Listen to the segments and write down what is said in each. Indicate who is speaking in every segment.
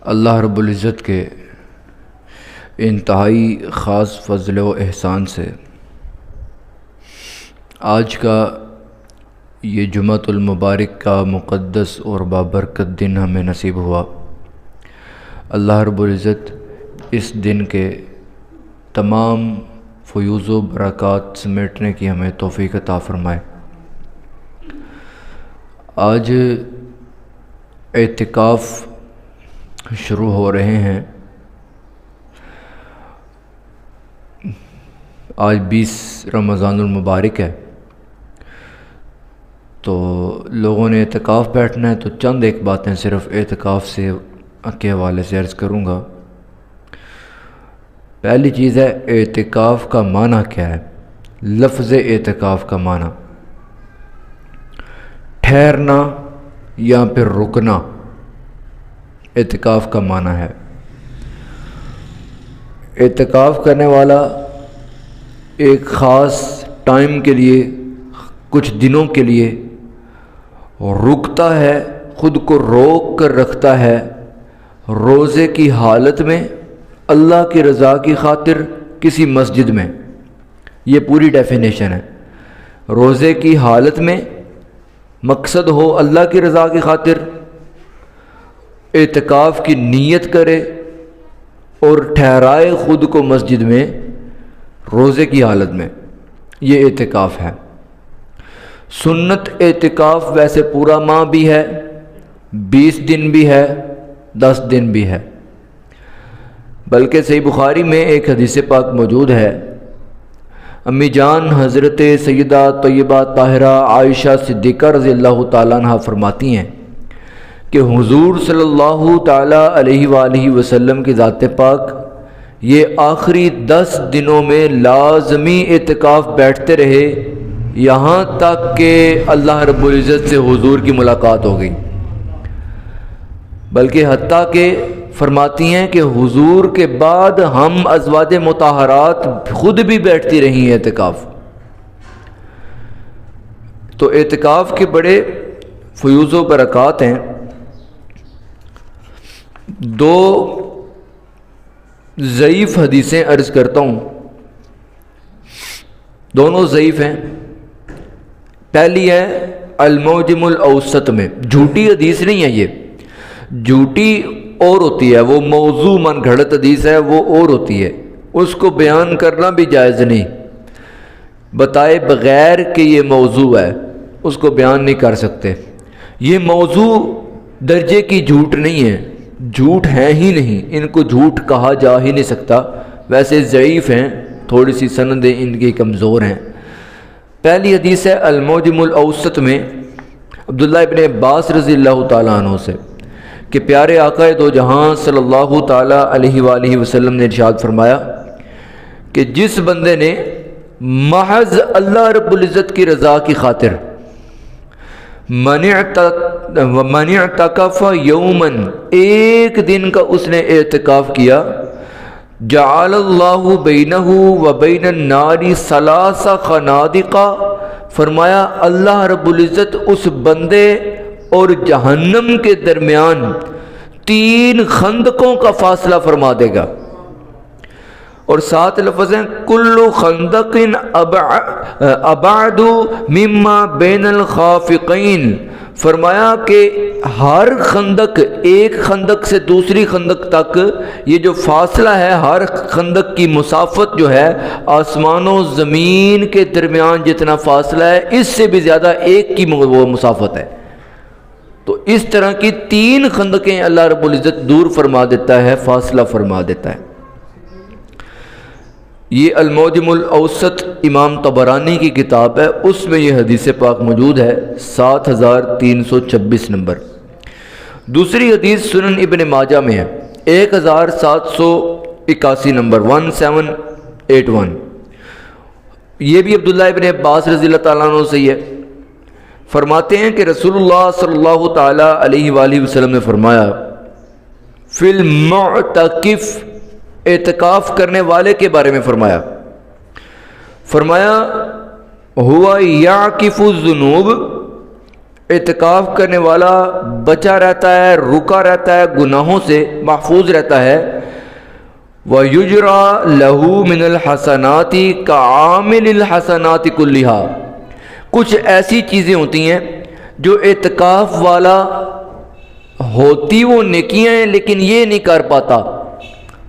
Speaker 1: اللہ رب العزت کے انتہائی خاص فضل و احسان سے آج کا یہ جمعۃ المبارک کا مقدس اور بابرکت دن ہمیں نصیب ہوا۔ اللہ رب العزت اس دن کے تمام فیوز و برکات سمیٹنے کی ہمیں توفیق عطا فرمائے۔ آج اعتکاف شروع ہو رہے ہیں۔ آج 20 رمضان المبارک ہے، تو لوگوں نے اعتکاف بیٹھنا ہے، تو چند ایک باتیں صرف اعتکاف سے کے حوالے سے عرض کروں گا۔ پہلی چیز ہے اعتکاف کا معنی کیا ہے۔ لفظ اعتکاف کا معنی ٹھہرنا یا پھر رکنا، اعتکاف کا معنی ہے۔ اعتکاف کرنے والا ایک خاص ٹائم کے لیے، کچھ دنوں کے لیے رکتا ہے، خود کو روک کر رکھتا ہے روزے کی حالت میں، اللہ کی رضا کی خاطر کسی مسجد میں۔ یہ پوری ڈیفینیشن ہے۔ روزے کی حالت میں مقصد ہو اللہ کی رضا کی خاطر، اعتکاف کی نیت کرے اور ٹھہرائے خود کو مسجد میں روزے کی حالت میں، یہ اعتکاف ہے۔ سنت اعتکاف ویسے پورا ماہ بھی ہے، 20 دن بھی ہے، 10 دن بھی ہے۔ بلکہ صحیح بخاری میں ایک حدیث پاک موجود ہے، امی جان حضرت سیدہ طیبہ طاہرہ عائشہ صدیقہ رضی اللہ تعالیٰ عنہ فرماتی ہیں کہ حضور صلی اللہ تعالیٰ علیہ وآلہ وسلم کی ذات پاک یہ آخری 10 دنوں میں لازمی اعتکاف بیٹھتے رہے، یہاں تک کہ اللہ رب العزت سے حضور کی ملاقات ہو گئی۔ بلکہ حتیٰ کہ فرماتی ہیں کہ حضور کے بعد ہم ازواج مطہرات خود بھی بیٹھتی رہی ہیں اعتکاف۔ تو اعتکاف کے بڑے فیوز و برکات ہیں۔ 2 ضعیف حدیثیں عرض کرتا ہوں، دونوں ضعیف ہیں۔ پہلی ہے المعجم الاوسط میں، جھوٹی حدیث نہیں ہے، یہ جھوٹی اور ہوتی ہے، وہ موضوع من گھڑت حدیث ہے، وہ اور ہوتی ہے، اس کو بیان کرنا بھی جائز نہیں، بتائے بغیر کہ یہ موضوع ہے اس کو بیان نہیں کر سکتے۔ یہ موضوع درجے کی جھوٹ نہیں ہے، جھوٹ ہیں ہی نہیں، ان کو جھوٹ کہا جا ہی نہیں سکتا، ویسے ضعیف ہیں، تھوڑی سی سندیں ان کی کمزور ہیں۔ پہلی حدیث ہے المعجم الاوسط میں عبداللہ ابن عباس رضی اللہ تعالیٰ عنہ سے کہ پیارے آقا دو جہاں صلی اللہ تعالیٰ علیہ وآلہ وسلم نے ارشاد فرمایا کہ جس بندے نے محض اللہ رب العزت کی رضا کی خاطر من اعتکف یومن، ایک دن کا اس نے اعتکاف کیا، جعل اللہ بینہ و بین النار 3 خنادق، فرمایا اللہ رب العزت اس بندے اور جہنم کے درمیان 3 خندقوں کا فاصلہ فرما دے گا۔ اور 7 لفظ ہیں کل خندق ابعد مما بین الخافقین، فرمایا کہ ہر خندق، ایک خندق سے دوسری خندق تک یہ جو فاصلہ ہے، ہر خندق کی مسافت جو ہے آسمان و زمین کے درمیان جتنا فاصلہ ہے، اس سے بھی زیادہ ایک کی وہ مسافت ہے۔ تو اس طرح کی 3 خندقیں اللہ رب العزت دور فرما دیتا ہے، فاصلہ فرما دیتا ہے۔ یہ المعجم الاوسط امام طبرانی کی کتاب ہے، اس میں یہ حدیث پاک موجود ہے، 7326 نمبر۔ دوسری حدیث سنن ابن ماجہ میں ہے، 1781 نمبر، 1781۔ یہ بھی عبداللہ ابن عباس رضی اللہ تعالیٰ عنہ سے ہے، فرماتے ہیں کہ رسول اللہ صلی اللہ تعالیٰ علیہ وآلہ وسلم نے فرمایا فی المعتکف، اعتکاف کرنے والے کے بارے میں فرمایا ہوا یعکف الذنوب، اعتکاف کرنے والا بچا رہتا ہے، رکا رہتا ہے، گناہوں سے محفوظ رہتا ہے۔ وَيُجْرَى لَهُ مِنَ الْحَسَنَاتِ كَعَامِلِ الْحَسَنَاتِ كُلِّهَا، کچھ ایسی چیزیں ہوتی ہیں جو اعتکاف والا ہوتی وہ نیکیاں ہیں لیکن یہ نہیں کر پاتا،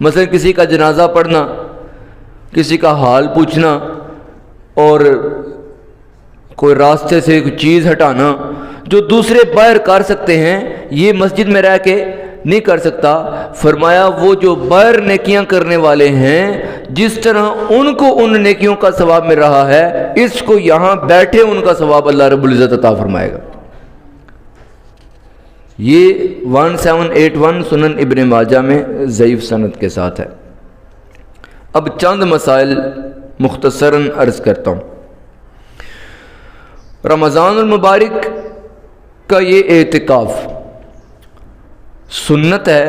Speaker 1: مثلا کسی کا جنازہ پڑھنا، کسی کا حال پوچھنا، اور کوئی راستے سے کوئی چیز ہٹانا، جو دوسرے باہر کر سکتے ہیں یہ مسجد میں رہ کے نہیں کر سکتا۔ فرمایا وہ جو باہر نیکیاں کرنے والے ہیں جس طرح ان کو ان نیکیوں کا ثواب مل رہا ہے، اس کو یہاں بیٹھے ان کا ثواب اللہ رب العزت عطا فرمائے گا۔ یہ 1781 سنن ابن ماجہ میں ضعیف سند کے ساتھ ہے۔ اب چند مسائل مختصراً عرض کرتا ہوں۔ رمضان المبارک کا یہ اعتکاف سنت ہے،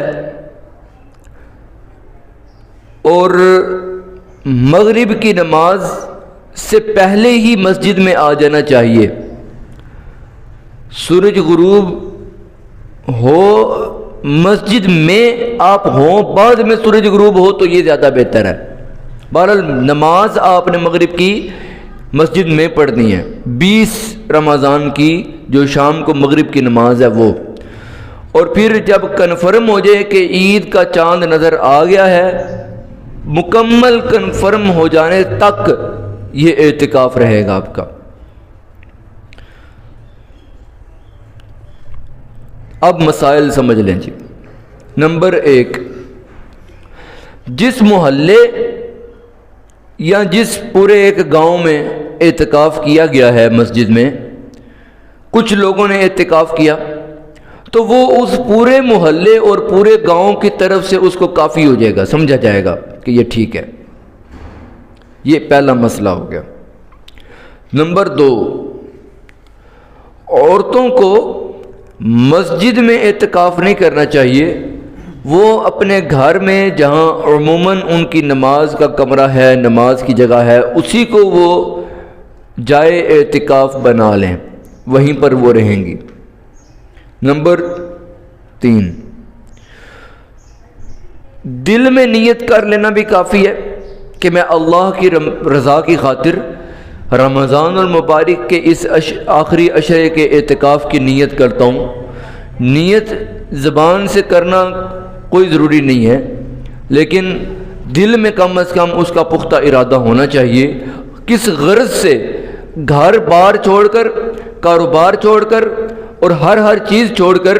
Speaker 1: اور مغرب کی نماز سے پہلے ہی مسجد میں آ جانا چاہیے۔ سورج غروب ہو مسجد میں آپ ہوں، بعد میں سورج غروب ہو تو یہ زیادہ بہتر ہے۔ بہرحال نماز آپ نے مغرب کی مسجد میں پڑھنی ہے، 20 رمضان کی جو شام کو مغرب کی نماز ہے وہ، اور پھر جب کنفرم ہو جائے کہ عید کا چاند نظر آ گیا ہے، مکمل کنفرم ہو جانے تک یہ اعتکاف رہے گا آپ کا۔ اب مسائل سمجھ لیں جی۔ نمبر 1، جس محلے یا جس پورے ایک گاؤں میں اعتکاف کیا گیا ہے مسجد میں، کچھ لوگوں نے اعتکاف کیا تو وہ اس پورے محلے اور پورے گاؤں کی طرف سے اس کو کافی ہو جائے گا، سمجھا جائے گا کہ یہ ٹھیک ہے۔ یہ پہلا مسئلہ ہو گیا۔ نمبر 2، عورتوں کو مسجد میں اعتکاف نہیں کرنا چاہیے، وہ اپنے گھر میں جہاں عموماً ان کی نماز کا کمرہ ہے، نماز کی جگہ ہے، اسی کو وہ جائے اعتکاف بنا لیں، وہیں پر وہ رہیں گی۔ نمبر 3، دل میں نیت کر لینا بھی کافی ہے کہ میں اللہ کی رضا کی خاطر رمضان المبارک کے اس آخری عشرے کے اعتکاف کی نیت کرتا ہوں۔ نیت زبان سے کرنا کوئی ضروری نہیں ہے، لیکن دل میں کم از کم اس کا پختہ ارادہ ہونا چاہیے۔ کس غرض سے گھر بار چھوڑ کر، کاروبار چھوڑ کر اور ہر چیز چھوڑ کر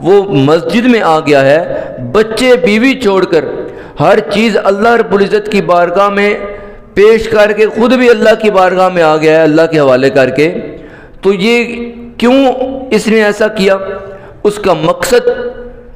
Speaker 1: وہ مسجد میں آ گیا ہے، بچے بیوی چھوڑ کر ہر چیز اللہ رب العزت کی بارگاہ میں پیش کر کے خود بھی اللہ کی بارگاہ میں آ گیا ہے اللہ کے حوالے کر کے، تو یہ کیوں اس نے ایسا کیا؟ اس کا مقصد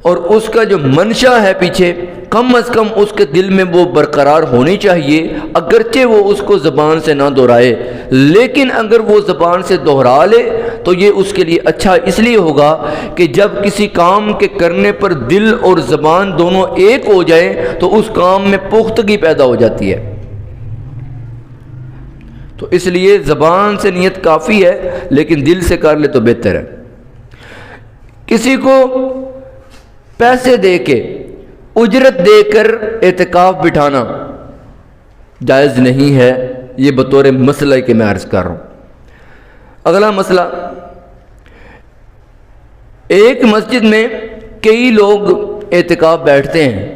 Speaker 1: اور اس کا جو منشا ہے پیچھے، کم از کم اس کے دل میں وہ برقرار ہونی چاہیے، اگرچہ وہ اس کو زبان سے نہ دہرائے، لیکن اگر وہ زبان سے دہرا لے تو یہ اس کے لیے اچھا اس لیے ہوگا کہ جب کسی کام کے کرنے پر دل اور زبان دونوں ایک ہو جائیں تو اس کام میں پختگی پیدا ہو جاتی ہے۔ تو اس لیے زبان سے نیت کافی ہے، لیکن دل سے کر لے تو بہتر ہے۔ کسی کو پیسے دے کے، اجرت دے کر اعتکاف بٹھانا جائز نہیں ہے، یہ بطور مسئلہ کہ میں عرض کر رہا ہوں۔ اگلا مسئلہ، ایک مسجد میں کئی لوگ اعتکاف بیٹھتے ہیں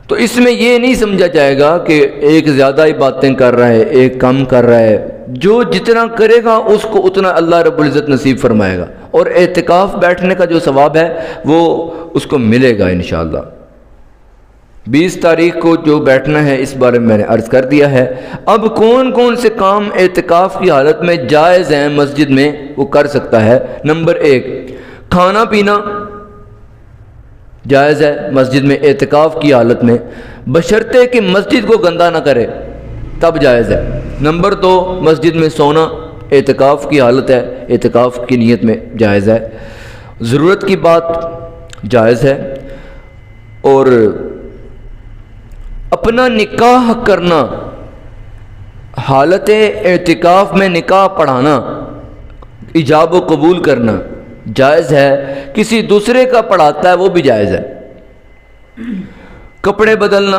Speaker 1: تو اس میں یہ نہیں سمجھا جائے گا کہ ایک زیادہ ہی باتیں کر رہا ہے، ایک کم کر رہا ہے، جو جتنا کرے گا اس کو اتنا اللہ رب العزت نصیب فرمائے گا، اور اعتکاف بیٹھنے کا جو ثواب ہے وہ اس کو ملے گا انشاءاللہ۔ 20 تاریخ کو جو بیٹھنا ہے اس بارے میں نے عرض کر دیا ہے۔ اب کون کون سے کام اعتکاف کی حالت میں جائز ہیں مسجد میں وہ کر سکتا ہے؟ نمبر 1، کھانا پینا جائز ہے مسجد میں اعتکاف کی حالت میں، بشرطے کہ مسجد کو گندا نہ کرے تب جائز ہے۔ نمبر 2، مسجد میں سونا اعتکاف کی حالت ہے، اعتکاف کی نیت میں جائز ہے۔ ضرورت کی بات جائز ہے، اور اپنا نکاح کرنا، حالت اعتکاف میں نکاح پڑھانا، ایجاب و قبول کرنا جائز ہے، کسی دوسرے کا پڑھاتا ہے وہ بھی جائز ہے۔ کپڑے بدلنا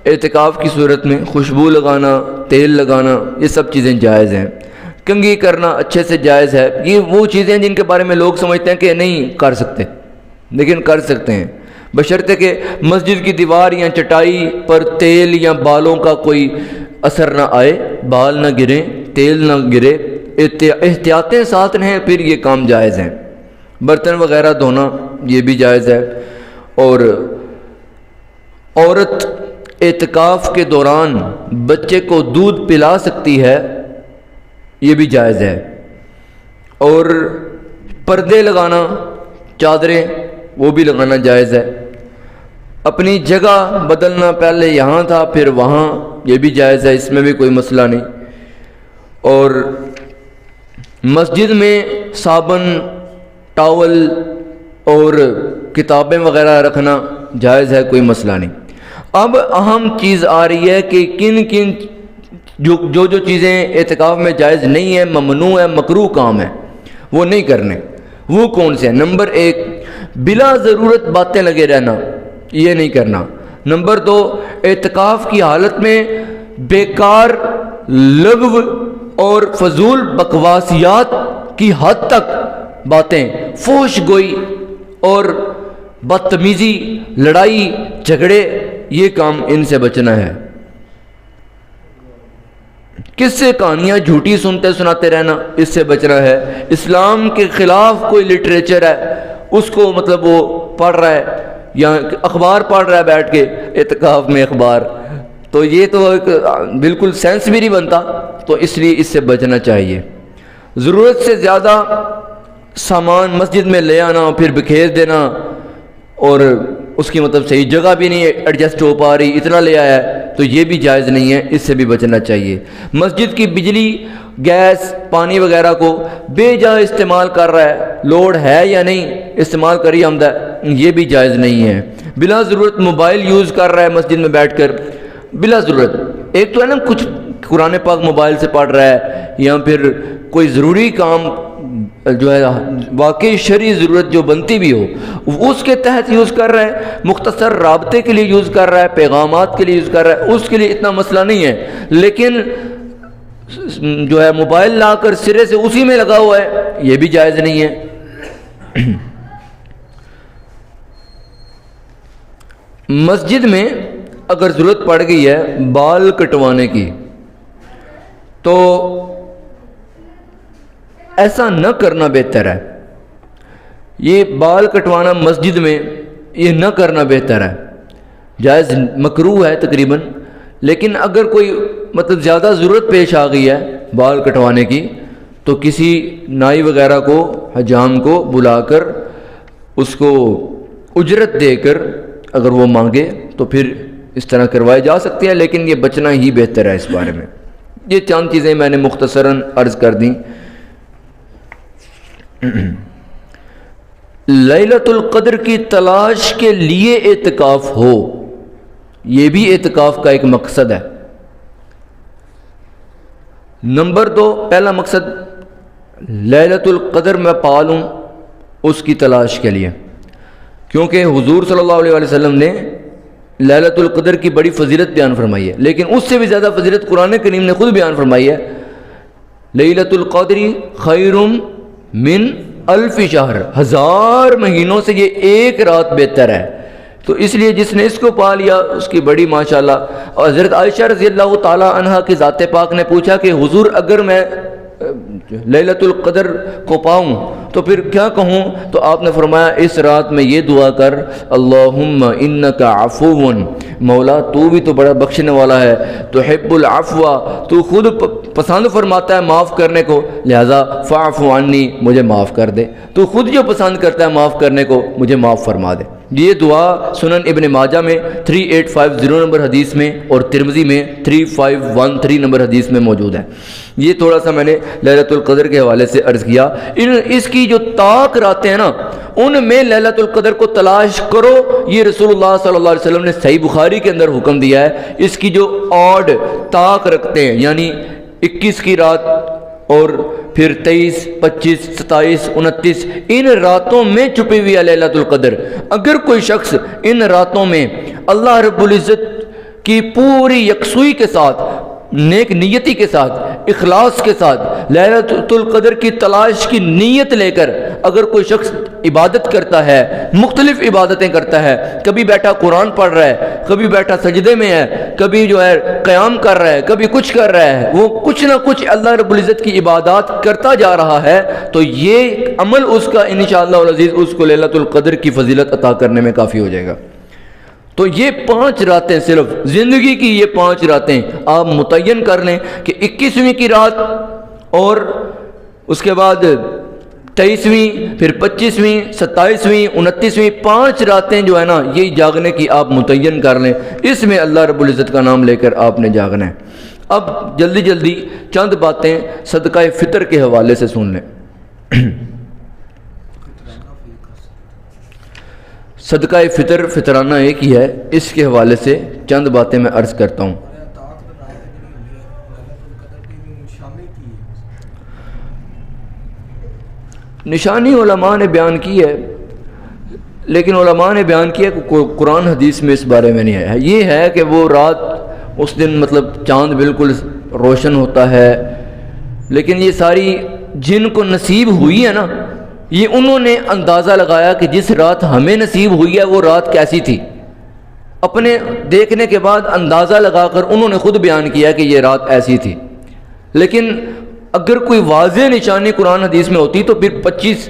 Speaker 1: اعتکاف کی صورت میں، خوشبو لگانا، تیل لگانا، یہ سب چیزیں جائز ہیں۔ کنگھی کرنا اچھے سے جائز ہے۔ یہ وہ چیزیں جن کے بارے میں لوگ سمجھتے ہیں کہ نہیں کر سکتے، لیکن کر سکتے ہیں، بشرطے کہ مسجد کی دیوار یا چٹائی پر تیل یا بالوں کا کوئی اثر نہ آئے، بال نہ گریں، تیل نہ گرے، احتیاطیں ساتھ رہیں، پھر یہ کام جائز ہیں۔ برتن وغیرہ دھونا یہ بھی جائز ہے۔ اور عورت اعتکاف کے دوران بچے کو دودھ پلا سکتی ہے، یہ بھی جائز ہے۔ اور پردے لگانا، چادریں وہ بھی لگانا جائز ہے۔ اپنی جگہ بدلنا، پہلے یہاں تھا پھر وہاں، یہ بھی جائز ہے، اس میں بھی کوئی مسئلہ نہیں۔ اور مسجد میں صابن، ٹاول اور کتابیں وغیرہ رکھنا جائز ہے، کوئی مسئلہ نہیں۔ اب اہم چیز آ رہی ہے کہ کن کن جو چیزیں اعتکاف میں جائز نہیں ہیں، ممنوع ہے، مکروہ کام ہے، وہ نہیں کرنے۔ وہ کون سے ہیں؟ نمبر 1، بلا ضرورت باتیں لگے رہنا، یہ نہیں کرنا۔ نمبر 2، اعتکاف کی حالت میں بیکار لغو اور فضول بکواسیات کی حد تک باتیں، فحش گوئی اور بدتمیزی، لڑائی جھگڑے، یہ کام ان سے بچنا ہے۔ قصے کہانیاں جھوٹی سناتے رہنا، اس سے بچنا ہے۔ اسلام کے خلاف کوئی لٹریچر ہے، اس کو مطلب وہ پڑھ رہا ہے یا اخبار پڑھ رہا ہے بیٹھ کے اعتکاف میں اخبار، تو یہ تو ایک بالکل سینس بھی نہیں بنتا، تو اس لیے اس سے بچنا چاہیے۔ ضرورت سے زیادہ سامان مسجد میں لے آنا، پھر بکھیر دینا، اور اس کی مطلب صحیح جگہ بھی نہیں ایڈجسٹ ہو پا رہی، اتنا لے آیا ہے، تو یہ بھی جائز نہیں ہے، اس سے بھی بچنا چاہیے۔ مسجد کی بجلی، گیس، پانی وغیرہ کو بے جا استعمال کر رہا ہے، لوڈ ہے یا نہیں، استعمال کری آمدہ ہے، یہ بھی جائز نہیں ہے۔ بلا ضرورت موبائل یوز کر رہا ہے مسجد میں بیٹھ کر، بلا ضرورت۔ ایک تو ہے نا کچھ قرآن پاک موبائل سے پڑھ رہا ہے، یا پھر کوئی ضروری کام جو ہے واقعی شرعی ضرورت جو بنتی بھی ہو اس کے تحت یوز کر رہا ہے، مختصر رابطے کے لیے یوز کر رہا ہے، پیغامات کے لیے یوز کر رہا ہے، اس کے لیے اتنا مسئلہ نہیں ہے۔ لیکن جو ہے موبائل لا کر سرے سے اسی میں لگا ہوا ہے، یہ بھی جائز نہیں ہے۔ مسجد میں اگر ضرورت پڑ گئی ہے بال کٹوانے کی، تو ایسا نہ کرنا بہتر ہے۔ یہ بال کٹوانا مسجد میں یہ نہ کرنا بہتر ہے، جائز مکروہ ہے تقریباً، لیکن اگر کوئی مطلب زیادہ ضرورت پیش آ گئی ہے بال کٹوانے کی، تو کسی نائی وغیرہ کو، حجام کو بلا کر اس کو اجرت دے کر اگر وہ مانگے تو پھر اس طرح کروائے جا سکتے ہیں، لیکن یہ بچنا ہی بہتر ہے اس بارے میں۔ یہ چند چیزیں میں نے مختصراً عرض کر دیں۔ لیلۃ القدر کی تلاش کے لیے اعتکاف ہو، یہ بھی اعتکاف کا ایک مقصد ہے۔ نمبر 2، پہلا مقصد لیلۃ القدر میں پالوں، اس کی تلاش کے لیے، کیونکہ حضور صلی اللہ علیہ وسلم نے لیلۃ القدر کی بڑی فضیلت بیان فرمائی ہے، لیکن اس سے بھی زیادہ فضیلت قرآن کریم نے خود بیان فرمائی ہے۔ لیلۃ القدر خیر من الف شہر، 1000 مہینوں سے یہ ایک رات بہتر ہے۔ تو اس لیے جس نے اس کو پا لیا اس کی بڑی ماشاءاللہ۔ اور حضرت عائشہ رضی اللہ تعالی عنہا کی ذات پاک نے پوچھا کہ حضور اگر میں لیلۃ القدر کو پاؤں تو پھر کیا کہوں؟ تو آپ نے فرمایا اس رات میں یہ دعا کر، اللہم انک عفو، مولا تو بھی تو بڑا بخشنے والا ہے، تحب العفو، تو خود پسند فرماتا ہے معاف کرنے کو، لہذا فاعف عنی، مجھے معاف کر دے، تو خود جو پسند کرتا ہے معاف کرنے کو مجھے معاف فرما دے۔ یہ دعا سنن ابن ماجہ میں 3850 نمبر حدیث میں اور ترمذی میں 3513 نمبر حدیث میں موجود ہے۔ یہ تھوڑا سا میں نے لیلۃ القدر کے حوالے سے عرض کیا۔ اس کی جو طاق راتیں ہیں نا، ان میں لیلۃ القدر کو تلاش کرو، یہ رسول اللہ صلی اللہ علیہ وسلم نے صحیح بخاری کے اندر حکم دیا ہے۔ اس کی جو آڈ طاق رکھتے ہیں، یعنی 21 کی رات اور پھر 23 25 27 29 ان راتوں میں چھپی ہوئی لیلۃ القدر. اگر کوئی شخص ان راتوں میں اللہ رب العزت کی پوری یکسوئی کے ساتھ، نیک نیتی کے ساتھ، اخلاص کے ساتھ لیلۃ القدر کی تلاش کی نیت لے کر اگر کوئی شخص عبادت کرتا ہے، مختلف عبادتیں کرتا ہے، کبھی بیٹھا قرآن پڑھ رہا ہے، کبھی بیٹھا سجدے میں ہے، کبھی جو ہے قیام کر رہا ہے، کبھی کچھ کر رہا ہے، وہ کچھ نہ کچھ اللہ رب العزت کی عبادات کرتا جا رہا ہے، تو یہ عمل اس کا انشاءاللہ العزیز اس کو لیلۃ القدر کی فضیلت عطا کرنے میں کافی ہو جائے گا. تو یہ 5 راتیں، صرف زندگی کی یہ 5 راتیں آپ متعین کر لیں کہ 21ویں کی رات اور اس کے بعد 23ویں، پھر 25ویں، 27ویں، 29ویں، 5 راتیں جو ہے نا یہ جاگنے کی آپ متعین کر لیں. اس میں اللہ رب العزت کا نام لے کر آپ نے جاگنا ہے. اب جلدی جلدی چند باتیں صدقہ فطر کے حوالے سے سن لیں. صدقہ فطر فطرانہ ایک ہی ہے، اس کے حوالے سے چند باتیں میں عرض کرتا ہوں. نشانی علماء نے بیان کی ہے، لیکن علماء نے بیان کیا کہ قرآن حدیث میں اس بارے میں نہیں آیا ہے. یہ ہے کہ وہ رات اس دن مطلب چاند بالکل روشن ہوتا ہے، لیکن یہ ساری جن کو نصیب ہوئی ہے نا، یہ انہوں نے اندازہ لگایا کہ جس رات ہمیں نصیب ہوئی ہے وہ رات کیسی تھی. اپنے دیکھنے کے بعد اندازہ لگا کر انہوں نے خود بیان کیا کہ یہ رات ایسی تھی. لیکن اگر کوئی واضح نشانی قرآن حدیث میں ہوتی تو پھر 25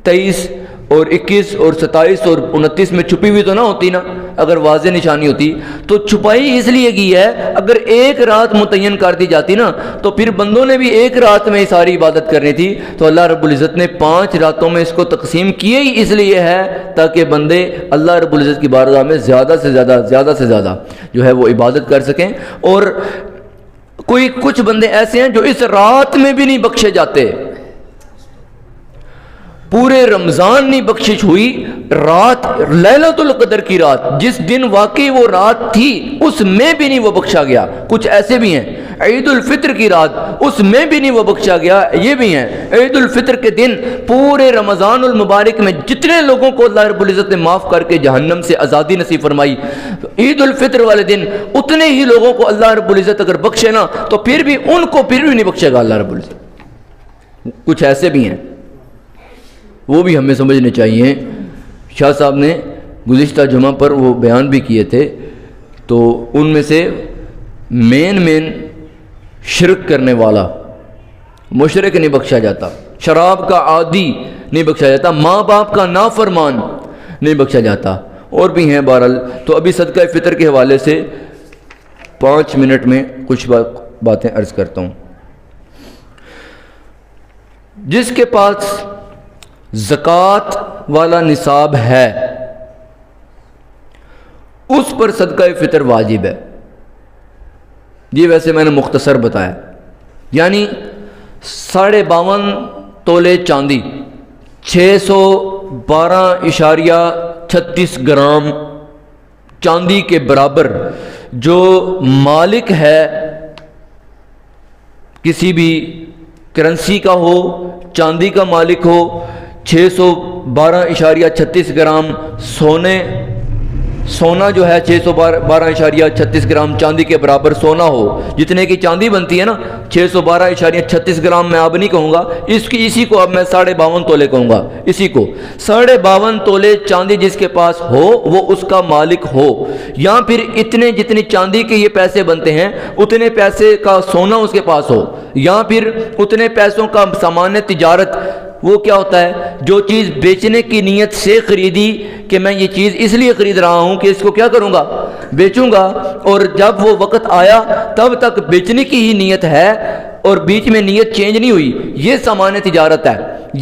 Speaker 1: 23 اور 21 اور 27 اور 29 میں چھپی ہوئی تو نہ ہوتی نا. اگر واضح نشانی ہوتی تو چھپائی اس لیے کی ہے، اگر ایک رات متعین کر دی جاتی نا تو پھر بندوں نے بھی ایک رات میں ہی ساری عبادت کرنی تھی. تو اللہ رب العزت نے 5 راتوں میں اس کو تقسیم کیے ہی اس لیے ہے تاکہ بندے اللہ رب العزت کی بارگاہ میں زیادہ سے زیادہ جو ہے وہ عبادت کر سکیں. اور کچھ بندے ایسے ہیں جو اس رات میں بھی نہیں بخشے جاتے، پورے رمضان نہیں بخشش ہوئی، رات لیلۃ القدر کی رات جس دن واقعی وہ رات تھی اس میں بھی نہیں وہ بخشا گیا. کچھ ایسے بھی ہیں عید الفطر کی رات اس میں بھی نہیں وہ بخشا گیا، یہ بھی ہیں عید الفطر کے دن پورے رمضان المبارک میں جتنے لوگوں کو اللہ رب العزت نے معاف کر کے جہنم سے آزادی نصیب فرمائی، عید الفطر والے دن اتنے ہی لوگوں کو اللہ رب العزت اگر بخشے نا تو پھر بھی ان کو پھر بھی نہیں بخشے گا اللہ رب العزت. کچھ ایسے بھی ہیں، وہ بھی ہمیں سمجھنے چاہیے. شاہ صاحب نے گزشتہ جمعہ پر وہ بیان بھی کیے تھے، تو ان میں سے مین شرک کرنے والا مشرک نہیں بخشا جاتا، شراب کا عادی نہیں بخشا جاتا، ماں باپ کا نافرمان نہیں بخشا جاتا، اور بھی ہیں بہرحال. تو ابھی صدقہ فطر کے حوالے سے 5 منٹ میں کچھ باتیں عرض کرتا ہوں. جس کے پاس زکوٰۃ والا نصاب ہے اس پر صدقہ فطر واجب ہے. یہ ویسے میں نے مختصر بتایا، یعنی 52.5 تولے چاندی 612.36 گرام چاندی کے برابر جو مالک ہے کسی بھی کرنسی کا ہو، چاندی کا مالک ہو، 612.36 گرام سونا جو ہے 612.36 گرام چاندی کے برابر سونا ہو، جتنے کی چاندی بنتی ہے نا 612.36 گرام میں اب نہیں کہوں گا، اسی کو اب میں 52.5 تولے کہوں گا. اسی کو 52.5 تولے چاندی جس کے پاس ہو وہ اس کا مالک ہو، یا پھر جتنی چاندی کے یہ پیسے بنتے ہیں اتنے پیسے کا سونا اس کے پاس ہو، یا پھر اتنے پیسوں کا سامان تجارت. وہ کیا ہوتا ہے؟ جو چیز بیچنے کی نیت سے خریدی کہ میں یہ چیز اس لیے خرید رہا ہوں کہ اس کو کیا کروں گا، بیچوں گا، اور جب وہ وقت آیا تب تک بیچنے کی ہی نیت ہے اور بیچ میں نیت چینج نہیں ہوئی، یہ سامان تجارت ہے.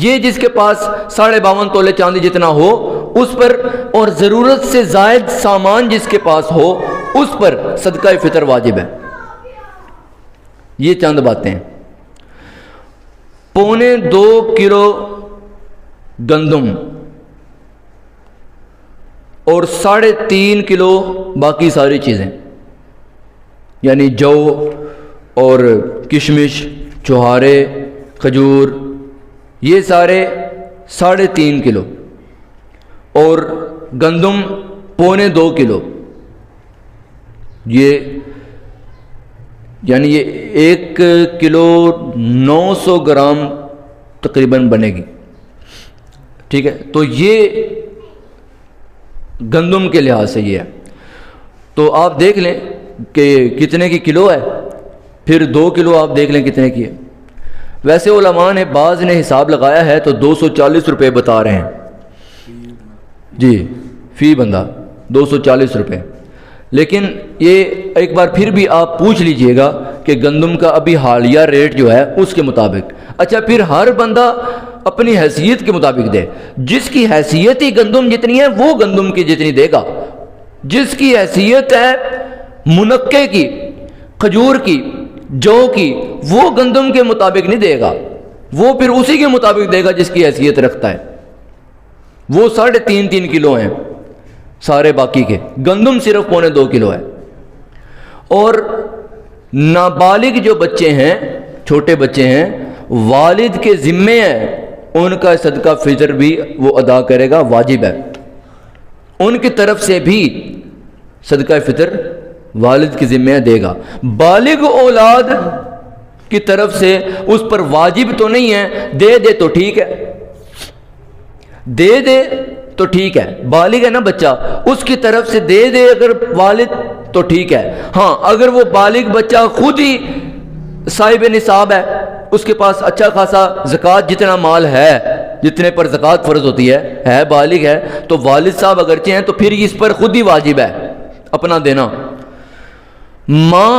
Speaker 1: یہ جس کے پاس 52.5 تولے چاندی جتنا ہو اس پر، اور ضرورت سے زائد سامان جس کے پاس ہو اس پر صدقہ فطر واجب ہے. یہ چند باتیں. 2.25 کلو گندم اور 3.5 کلو باقی ساری چیزیں، یعنی جو اور کشمش، چوہارے، کھجور، یہ سارے 3.5 کلو، اور گندم 1.25 کلو، یہ یعنی یہ 1 کلو 900 گرام تقریباً بنے گی، ٹھیک ہے. تو یہ گندم کے لحاظ سے یہ ہے. تو آپ دیکھ لیں کہ کتنے کی کلو ہے، پھر 2 کلو آپ دیکھ لیں کتنے کی ہے. ویسے علماء نے بعض نے حساب لگایا ہے تو 240 روپے بتا رہے ہیں جی، فی بندہ 240 روپے. لیکن یہ ایک بار پھر بھی آپ پوچھ لیجئے گا کہ گندم کا ابھی حالیہ ریٹ جو ہے اس کے مطابق. اچھا، پھر ہر بندہ اپنی حیثیت کے مطابق دے. جس کی حیثیت ہی گندم جتنی ہے وہ گندم کی جتنی دے گا. جس کی حیثیت ہے منقے کی، کھجور کی، جو کی، وہ گندم کے مطابق نہیں دے گا، وہ پھر اسی کے مطابق دے گا جس کی حیثیت رکھتا ہے. وہ 3.5 کلو ہیں سارے باقی کے، گندم صرف 1.25 کلو ہے. اور نابالغ جو بچے ہیں، چھوٹے بچے ہیں، والد کے ذمے ہے، ان کا صدقہ فطر بھی وہ ادا کرے گا، واجب ہے. ان کی طرف سے بھی صدقہ فطر والد کے ذمہ دے گا. بالغ اولاد کی طرف سے اس پر واجب تو نہیں ہے، دے تو ٹھیک ہے، دے تو ٹھیک ہے. بالغ ہے نا بچہ، اس کی طرف سے دے اگر والد تو ٹھیک ہے. ہاں، اگر وہ بالغ بچہ خود ہی صاحب نصاب ہے، اس کے پاس اچھا خاصا زکوٰۃ جتنا مال ہے، جتنے پر زکوٰۃ فرض ہوتی ہے بالغ ہے، تو والد صاحب اگرچہ ہیں تو پھر اس پر خود ہی واجب ہے اپنا دینا. ماں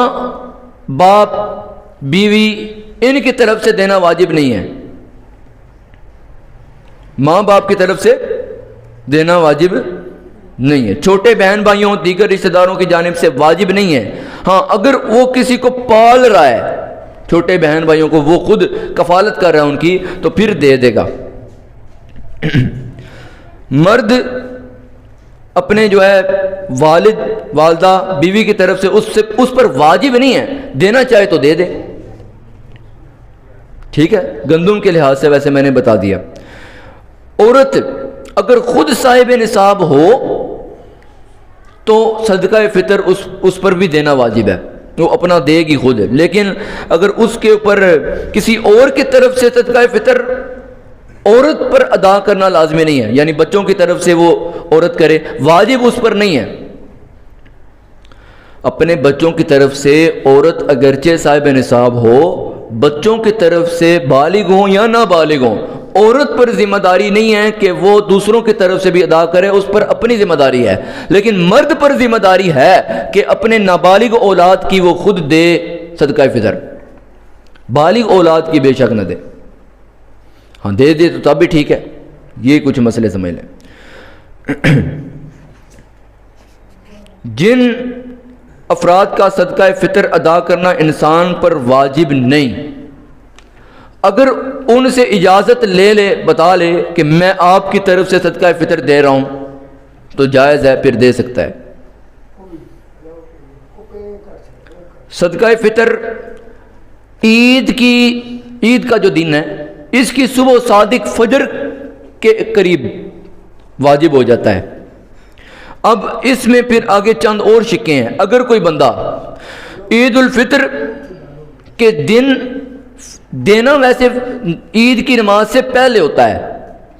Speaker 1: باپ بیوی ان کی طرف سے دینا واجب نہیں ہے، ماں باپ کی طرف سے دینا واجب نہیں ہے. چھوٹے بہن بھائیوں دیگر رشتہ داروں کی جانب سے واجب نہیں ہے. ہاں، اگر وہ کسی کو پال رہا ہے، چھوٹے بہن بھائیوں کو وہ خود کفالت کر رہا ہے ان کی، تو پھر دے گا. مرد اپنے جو ہے والد والدہ بیوی کی طرف سے اس پر واجب نہیں ہے، دینا چاہے تو دے دے، ٹھیک ہے. گندم کے لحاظ سے ویسے میں نے بتا دیا. عورت اگر خود صاحب نصاب ہو تو صدقہ فطر اس پر بھی دینا واجب ہے، وہ اپنا دے گی خود. لیکن اگر اس کے اوپر کسی اور کی طرف سے صدقہ فطر عورت پر ادا کرنا لازمی نہیں ہے، یعنی بچوں کی طرف سے وہ عورت کرے، واجب اس پر نہیں ہے. اپنے بچوں کی طرف سے عورت اگرچہ صاحب نصاب ہو، بچوں کی طرف سے بالغ ہوں یا نابالغ ہوں، عورت پر ذمہ داری نہیں ہے کہ وہ دوسروں کی طرف سے بھی ادا کرے، اس پر اپنی ذمہ داری ہے. لیکن مرد پر ذمہ داری ہے کہ اپنے نابالغ اولاد کی وہ خود دے صدقہ فطر، بالغ اولاد کی بے شک نہ دے. ہاں، دے تو تب بھی ٹھیک ہے. یہ کچھ مسئلے سمجھ لیں. جن افراد کا صدقہ فطر ادا کرنا انسان پر واجب نہیں، اگر ان سے اجازت لے بتا لے کہ میں آپ کی طرف سے صدقہ فطر دے رہا ہوں تو جائز ہے، پھر دے سکتا ہے. صدقہ فطر عید کا جو دن ہے، اس کی صبح صادق فجر کے قریب واجب ہو جاتا ہے. اب اس میں پھر آگے چند اور شکیں ہیں. اگر کوئی بندہ عید الفطر کے دن دینا ویسے عید کی نماز سے پہلے ہوتا ہے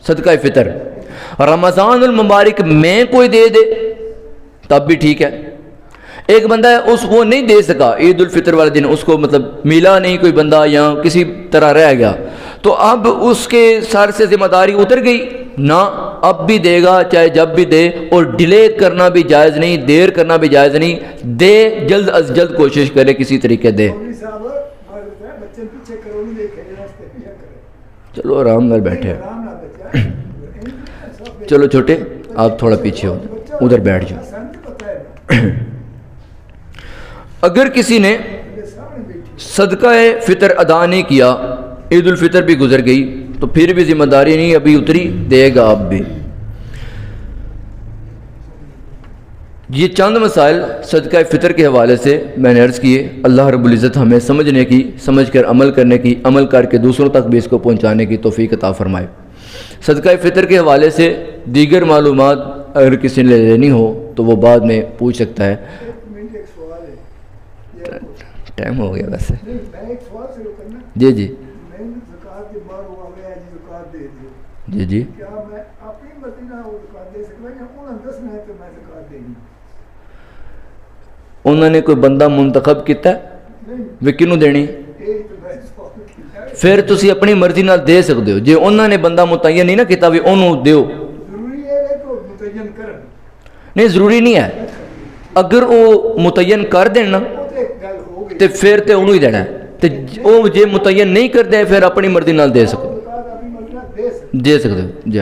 Speaker 1: صدقہ فطر، رمضان المبارک میں کوئی دے تب بھی ٹھیک ہے. ایک بندہ ہے وہ نہیں دے سکا عید الفطر والے دن، اس کو مطلب ملا نہیں کوئی بندہ یا کسی طرح رہ گیا، تو اب اس کے سر سے ذمہ داری اتر گئی نہ، اب بھی دے گا چاہے جب بھی دے. اور ڈیلے کرنا بھی جائز نہیں، دیر کرنا بھی جائز نہیں، دے جلد از جلد کوشش کرے کسی طریقے دے. چلو آرام نال بیٹھے، چلو چھوٹے آپ تھوڑا پیچھے ہو، ادھر بیٹھ جاؤ. اگر کسی نے صدقہ فطر ادا نہیں کیا، عید الفطر بھی گزر گئی، تو پھر بھی ذمہ داری نہیں ابھی اتری، دے گا اب بھی. یہ چند مسائل صدقہ فطر کے حوالے سے میں نے عرض کیے. اللہ رب العزت ہمیں سمجھنے کی، سمجھ کر عمل کرنے کی، عمل کر کے دوسروں تک بھی اس کو پہنچانے کی توفیق عطا فرمائے. صدقہ فطر کے حوالے سے دیگر معلومات اگر کسی نے لینی ہو تو وہ بعد میں پوچھ سکتا ہے.
Speaker 2: ایک سوال ہے،
Speaker 1: ٹائم ہو گیا ویسے.
Speaker 2: میں ایک سوال شروع کرنا.
Speaker 1: جی جی
Speaker 2: میں زکوٰۃ کے بعد ہوا گیا جی زکوٰۃ دے دو،
Speaker 1: جی جی
Speaker 2: کیا میں اپنی مرضی نہ وہ زکوٰۃ دے سکتا یا انہوں نے دسنا ہے تو میں زکوٰۃ دینی؟
Speaker 1: انہوں نے کوئی بندہ منتخب کیتا ہے
Speaker 2: نہیں،
Speaker 1: وہ کنوں دینی؟
Speaker 2: یہ تو میں سوال کیا ہے.
Speaker 1: پھر تسی اپنی مرضی نال دے سکتے ہو. جے انہوں نے بندہ متعین نہیں نہ کیتا بھی انہوں دیو،
Speaker 2: ضروری ہے کہ متعین کرن،
Speaker 1: نہیں ضروری نہیں ہے. اگر وہ متعین کر دین نا
Speaker 2: وہ تو ایک گل ہو گئی.
Speaker 1: تے پھر تے انہوں ہی دینا ہے. تے وہ جے متعین نہیں کرتے پھر اپنی مرضی نال دے سکتے
Speaker 2: زکوٰۃ اپنی مرضی نہ دے سکتے.
Speaker 1: دے سکتے ہو. جی